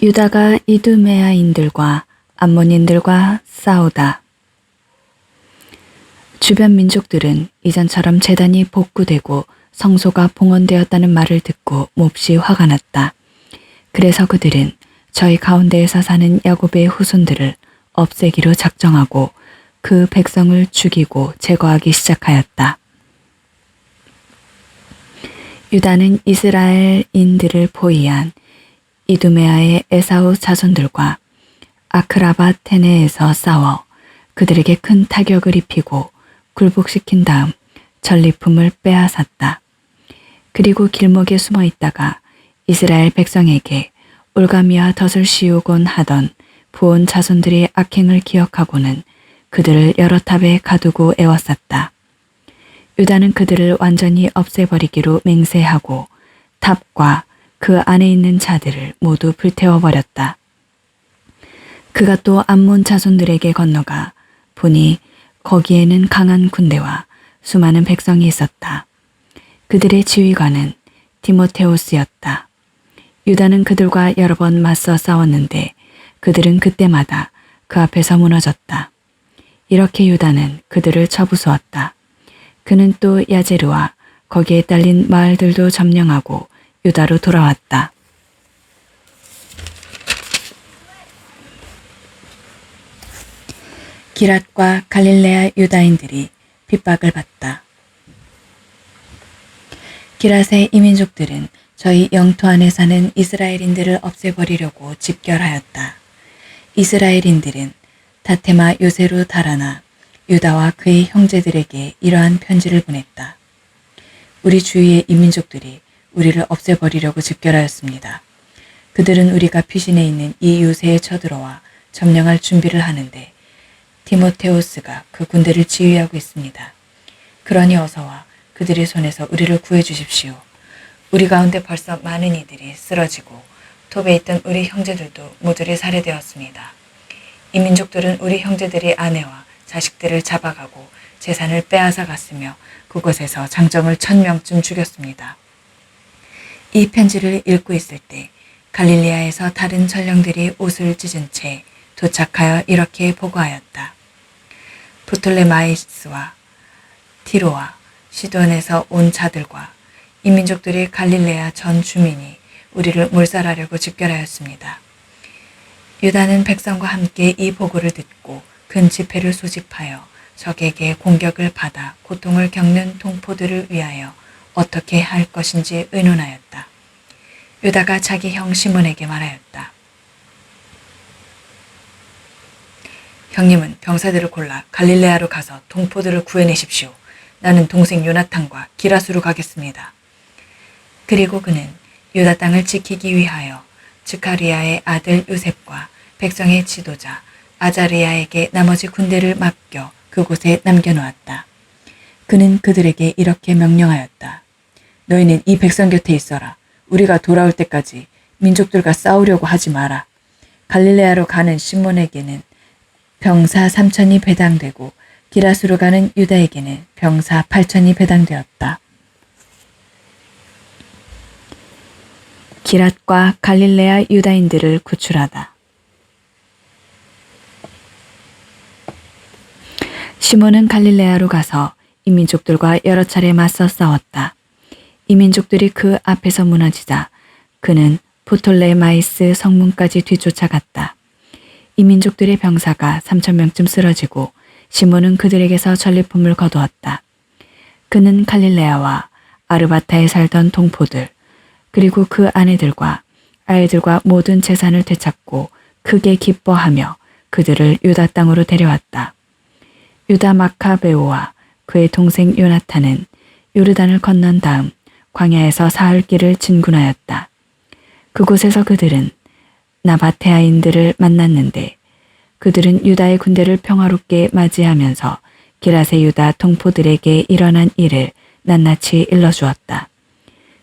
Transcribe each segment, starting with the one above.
유다가 이두메아인들과 암몬인들과 싸우다. 주변 민족들은 이전처럼 제단이 복구되고 성소가 봉헌되었다는 말을 듣고 몹시 화가 났다. 그래서 그들은 저희 가운데에서 사는 야곱의 후손들을 없애기로 작정하고 그 백성을 죽이고 제거하기 시작하였다. 유다는 이스라엘인들을 포위한 이두메아의 에사우 자손들과 아크라밧 테네에서 싸워 그들에게 큰 타격을 입히고 굴복시킨 다음 전리품을 빼앗았다. 그리고 길목에 숨어 있다가 이스라엘 백성에게 올가미와 덫을 씌우곤 하던 부온 자손들의 악행을 기억하고는 그들을 여러 탑에 가두고 애워쌌다. 유다는 그들을 완전히 없애버리기로 맹세하고 탑과 그 안에 있는 자들을 모두 불태워버렸다. 그가 또 암몬 자손들에게 건너가 보니 거기에는 강한 군대와 수많은 백성이 있었다. 그들의 지휘관은 디모테오스였다. 유다는 그들과 여러 번 맞서 싸웠는데 그들은 그때마다 그 앞에서 무너졌다. 이렇게 유다는 그들을 쳐부수었다. 그는 또 야제르와 거기에 딸린 마을들도 점령하고 유다로 돌아왔다. 기랏과 갈릴레아 유다인들이 핍박을 받다. 기랏의 이민족들은 저희 영토 안에 사는 이스라엘인들을 없애버리려고 집결하였다. 이스라엘인들은 다테마 요새로 달아나 유다와 그의 형제들에게 이러한 편지를 보냈다. 우리 주위의 이민족들이 우리를 없애버리려고 집결하였습니다. 그들은 우리가 피신해 있는 이 요새에 쳐들어와 점령할 준비를 하는데 디모테오스가 그 군대를 지휘하고 있습니다. 그러니 어서와 그들의 손에서 우리를 구해주십시오. 우리 가운데 벌써 많은 이들이 쓰러지고 톱에 있던 우리 형제들도 모조리 살해되었습니다. 이 민족들은 우리 형제들의 아내와 자식들을 잡아가고 재산을 빼앗아 갔으며 그곳에서 장정을 1000명쯤 죽였습니다. 이 편지를 읽고 있을 때 갈릴리아에서 다른 전령들이 옷을 찢은 채 도착하여 이렇게 보고하였다. 부톨레마이스와 티로와 시돈에서 온 자들과 이 민족들이 갈릴레아 전 주민이 우리를 몰살하려고 집결하였습니다. 유다는 백성과 함께 이 보고를 듣고 큰 집회를 소집하여 적에게 공격을 받아 고통을 겪는 동포들을 위하여 어떻게 할 것인지 의논하였다. 유다가 자기 형 시몬에게 말하였다. 형님은 병사들을 골라 갈릴레아로 가서 동포들을 구해내십시오. 나는 동생 요나탄과 기라수로 가겠습니다. 그리고 그는 유다 땅을 지키기 위하여 즈카리아의 아들 요셉과 백성의 지도자 아자리아에게 나머지 군대를 맡겨 그곳에 남겨놓았다. 그는 그들에게 이렇게 명령하였다. 너희는 이 백성 곁에 있어라. 우리가 돌아올 때까지 민족들과 싸우려고 하지 마라. 갈릴레아로 가는 시몬에게는 병사 3000이 배당되고 기라수로 가는 유다에게는 병사 8000이 배당되었다. 기랏과 갈릴레아 유다인들을 구출하다. 시몬은 갈릴레아로 가서 이민족들과 여러 차례 맞서 싸웠다. 이민족들이 그 앞에서 무너지자 그는 부톨레마이스 성문까지 뒤쫓아갔다. 이민족들의 병사가 3000명쯤 쓰러지고 시몬은 그들에게서 전리품을 거두었다. 그는 갈릴레아와 아르바타에 살던 동포들 그리고 그 아내들과 아이들과 모든 재산을 되찾고 크게 기뻐하며 그들을 유다 땅으로 데려왔다. 유다 마카베오와 그의 동생 요나탄은 요르단을 건넌 다음 광야에서 사흘 길을 진군하였다. 그곳에서 그들은 나바테아인들을 만났는데 그들은 유다의 군대를 평화롭게 맞이하면서 기랏의 유다 동포들에게 일어난 일을 낱낱이 일러주었다.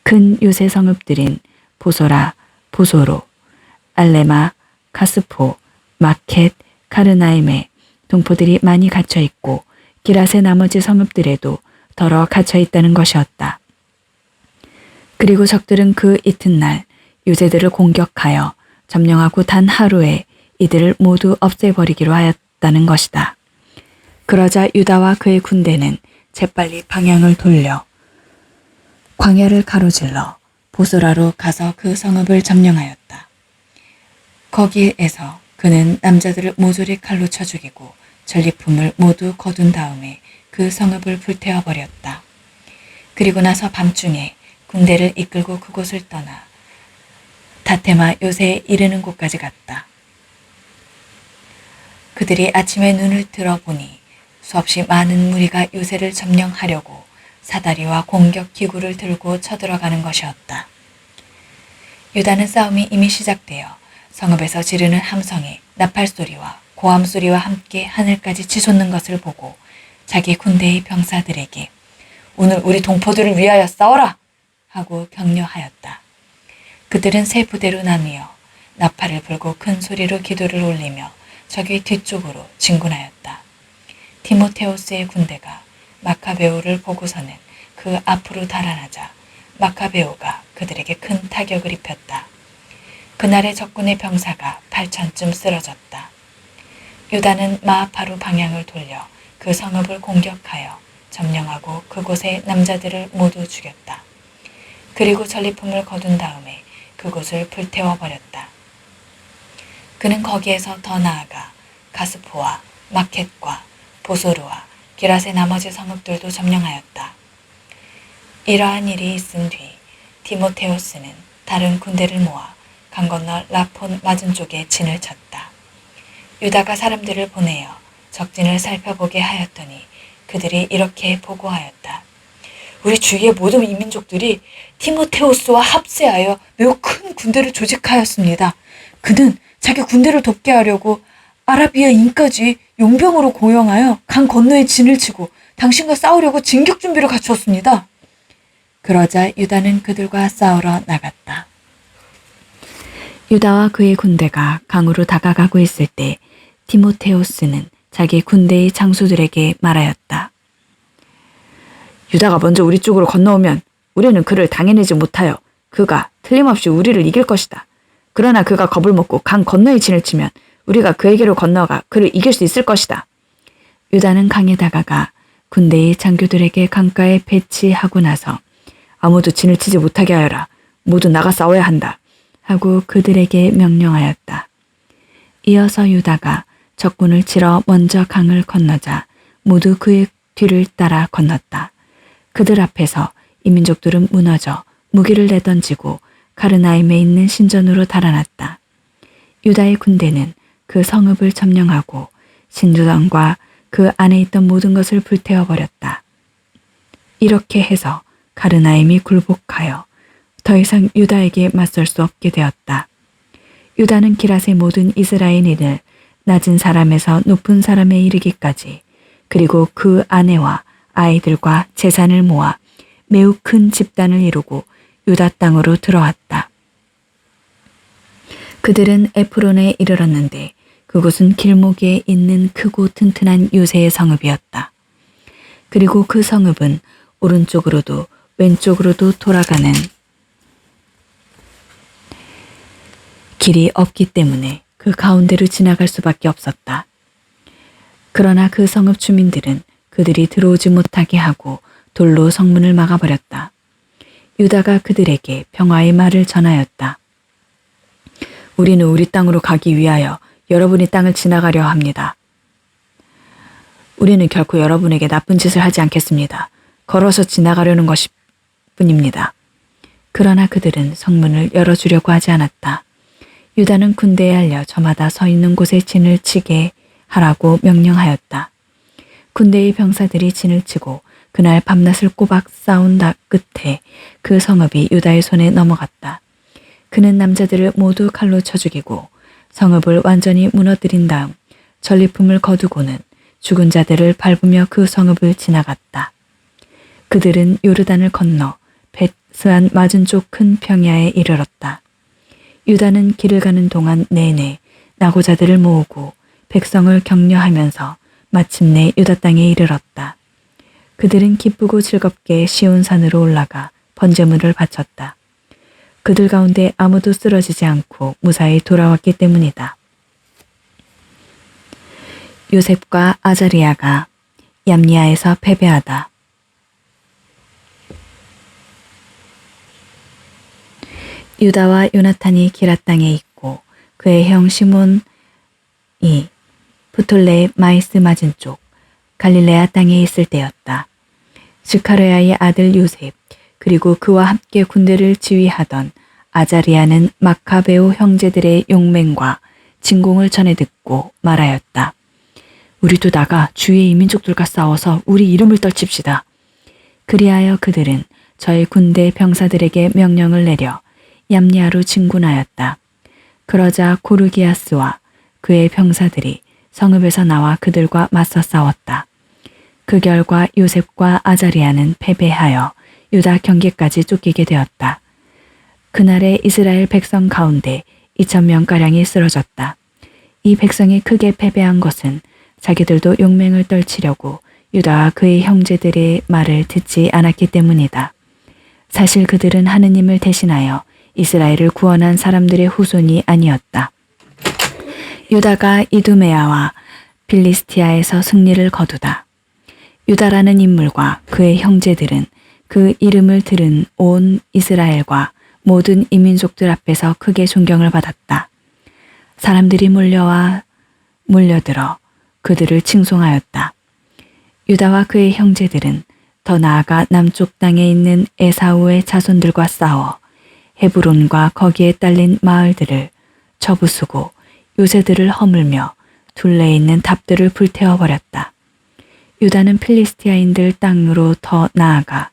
큰 요새 성읍들인 보소라, 보소로, 알레마, 카스포, 마켓, 카르나임에 동포들이 많이 갇혀있고 기랏의 나머지 성읍들에도 더러 갇혀있다는 것이었다. 그리고 적들은 그 이튿날 유대들을 공격하여 점령하고 단 하루에 이들을 모두 없애버리기로 하였다는 것이다. 그러자 유다와 그의 군대는 재빨리 방향을 돌려 광야를 가로질러 보소라로 가서 그 성읍을 점령하였다. 거기에서 그는 남자들을 모조리 칼로 쳐 죽이고 전리품을 모두 거둔 다음에 그 성읍을 불태워버렸다. 그리고 나서 밤중에 군대를 이끌고 그곳을 떠나 다테마 요새에 이르는 곳까지 갔다. 그들이 아침에 눈을 들어보니 수없이 많은 무리가 요새를 점령하려고 사다리와 공격 기구를 들고 쳐들어가는 것이었다. 유다는 싸움이 이미 시작되어 성읍에서 지르는 함성에 나팔소리와 고함소리와 함께 하늘까지 치솟는 것을 보고 자기 군대의 병사들에게 오늘 우리 동포들을 위하여 싸워라! 하고 격려하였다. 그들은 세 부대로 나뉘어 나팔을 불고 큰 소리로 기도를 올리며 적의 뒤쪽으로 진군하였다. 디모테오스의 군대가 마카베오를 보고서는 그 앞으로 달아나자 마카베오가 그들에게 큰 타격을 입혔다. 그날의 적군의 병사가 8,000쯤 쓰러졌다. 유다는 마아파로 방향을 돌려 그 성읍을 공격하여 점령하고 그곳의 남자들을 모두 죽였다. 그리고 전리품을 거둔 다음에 그곳을 불태워버렸다. 그는 거기에서 더 나아가 가스포와 마켓과 보소르와 기랏의 나머지 성읍들도 점령하였다. 이러한 일이 있은 뒤 디모테오스는 다른 군대를 모아 강 건너 라폰 맞은 쪽에 진을 쳤다. 유다가 사람들을 보내어 적진을 살펴보게 하였더니 그들이 이렇게 보고하였다. 우리 주위의 모든 이민족들이 디모테오스와 합세하여 매우 큰 군대를 조직하였습니다. 그는 자기 군대를 돕게 하려고 아라비아인까지 용병으로 고용하여 강 건너에 진을 치고 당신과 싸우려고 진격 준비를 갖추었습니다. 그러자 유다는 그들과 싸우러 나갔다. 유다와 그의 군대가 강으로 다가가고 있을 때 디모테오스는 자기 군대의 장수들에게 말하였다. 유다가 먼저 우리 쪽으로 건너오면 우리는 그를 당해내지 못하여 그가 틀림없이 우리를 이길 것이다. 그러나 그가 겁을 먹고 강 건너에 진을 치면 우리가 그에게로 건너가 그를 이길 수 있을 것이다. 유다는 강에 다가가 군대의 장교들에게 강가에 배치하고 나서 아무도 진을 치지 못하게 하여라. 모두 나가 싸워야 한다. 하고 그들에게 명령하였다. 이어서 유다가 적군을 치러 먼저 강을 건너자 모두 그의 뒤를 따라 건넜다. 그들 앞에서 이민족들은 무너져 무기를 내던지고 가르나임에 있는 신전으로 달아났다. 유다의 군대는 그 성읍을 점령하고 신전과 그 안에 있던 모든 것을 불태워버렸다. 이렇게 해서 가르나임이 굴복하여 더 이상 유다에게 맞설 수 없게 되었다. 유다는 기랏의 모든 이스라엘인을 낮은 사람에서 높은 사람에 이르기까지 그리고 그 아내와 아이들과 재산을 모아 매우 큰 집단을 이루고 유다 땅으로 들어왔다. 그들은 에프론에 이르렀는데 그곳은 길목에 있는 크고 튼튼한 요새의 성읍이었다. 그리고 그 성읍은 오른쪽으로도 왼쪽으로도 돌아가는 길이 없기 때문에 그 가운데로 지나갈 수밖에 없었다. 그러나 그 성읍 주민들은 그들이 들어오지 못하게 하고 돌로 성문을 막아버렸다. 유다가 그들에게 평화의 말을 전하였다. 우리는 우리 땅으로 가기 위하여 여러분이 땅을 지나가려 합니다. 우리는 결코 여러분에게 나쁜 짓을 하지 않겠습니다. 걸어서 지나가려는 것일 뿐입니다. 그러나 그들은 성문을 열어주려고 하지 않았다. 유다는 군대에 알려 저마다 서 있는 곳에 진을 치게 하라고 명령하였다. 군대의 병사들이 진을 치고 그날 밤낮을 꼬박 싸운 끝에 그 성읍이 유다의 손에 넘어갔다. 그는 남자들을 모두 칼로 쳐 죽이고 성읍을 완전히 무너뜨린 다음 전리품을 거두고는 죽은 자들을 밟으며 그 성읍을 지나갔다. 그들은 요르단을 건너 벳스안 맞은쪽 큰 평야에 이르렀다. 유다는 길을 가는 동안 내내 나고자들을 모으고 백성을 격려하면서 마침내 유다 땅에 이르렀다. 그들은 기쁘고 즐겁게 시온산으로 올라가 번제물을 바쳤다. 그들 가운데 아무도 쓰러지지 않고 무사히 돌아왔기 때문이다. 요셉과 아자리아가 얌니아에서 패배하다. 유다와 요나탄이 기랏 땅에 있고 그의 형 시몬이 부톨레의 마이스 맞은쪽 갈릴레아 땅에 있을 때였다. 스가랴의 아들 요셉 그리고 그와 함께 군대를 지휘하던 아자리아는 마카베오 형제들의 용맹과 진공을 전해 듣고 말하였다. 우리도 나가 주위의 이민족들과 싸워서 우리 이름을 떨칩시다. 그리하여 그들은 저희 군대 병사들에게 명령을 내려 얌니아로 진군하였다. 그러자 고르기아스와 그의 병사들이 성읍에서 나와 그들과 맞서 싸웠다. 그 결과 요셉과 아자리아는 패배하여 유다 경계까지 쫓기게 되었다. 그날에 이스라엘 백성 가운데 2,000명가량이 쓰러졌다. 이 백성이 크게 패배한 것은 자기들도 용맹을 떨치려고 유다와 그의 형제들의 말을 듣지 않았기 때문이다. 사실 그들은 하느님을 대신하여 이스라엘을 구원한 사람들의 후손이 아니었다. 유다가 이두메아와 빌리스티아에서 승리를 거두다. 유다라는 인물과 그의 형제들은 그 이름을 들은 온 이스라엘과 모든 이민족들 앞에서 크게 존경을 받았다. 사람들이 몰려들어 그들을 칭송하였다. 유다와 그의 형제들은 더 나아가 남쪽 땅에 있는 에사우의 자손들과 싸워 헤브론과 거기에 딸린 마을들을 쳐부수고 요새들을 허물며 둘레에 있는 답들을 불태워버렸다. 유다는 필리스티아인들 땅으로 더 나아가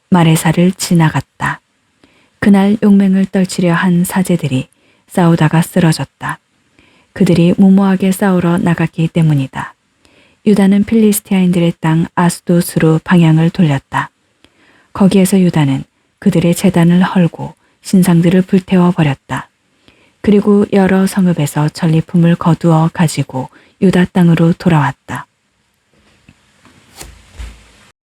마레사를 지나갔다. 그날 용맹을 떨치려 한 사제들이 싸우다가 쓰러졌다. 그들이 무모하게 싸우러 나갔기 때문이다. 유다는 필리스티아인들의 땅 아스돗으로 방향을 돌렸다. 거기에서 유다는 그들의 제단을 헐고 신상들을 불태워 버렸다. 그리고 여러 성읍에서 전리품을 거두어 가지고 유다 땅으로 돌아왔다.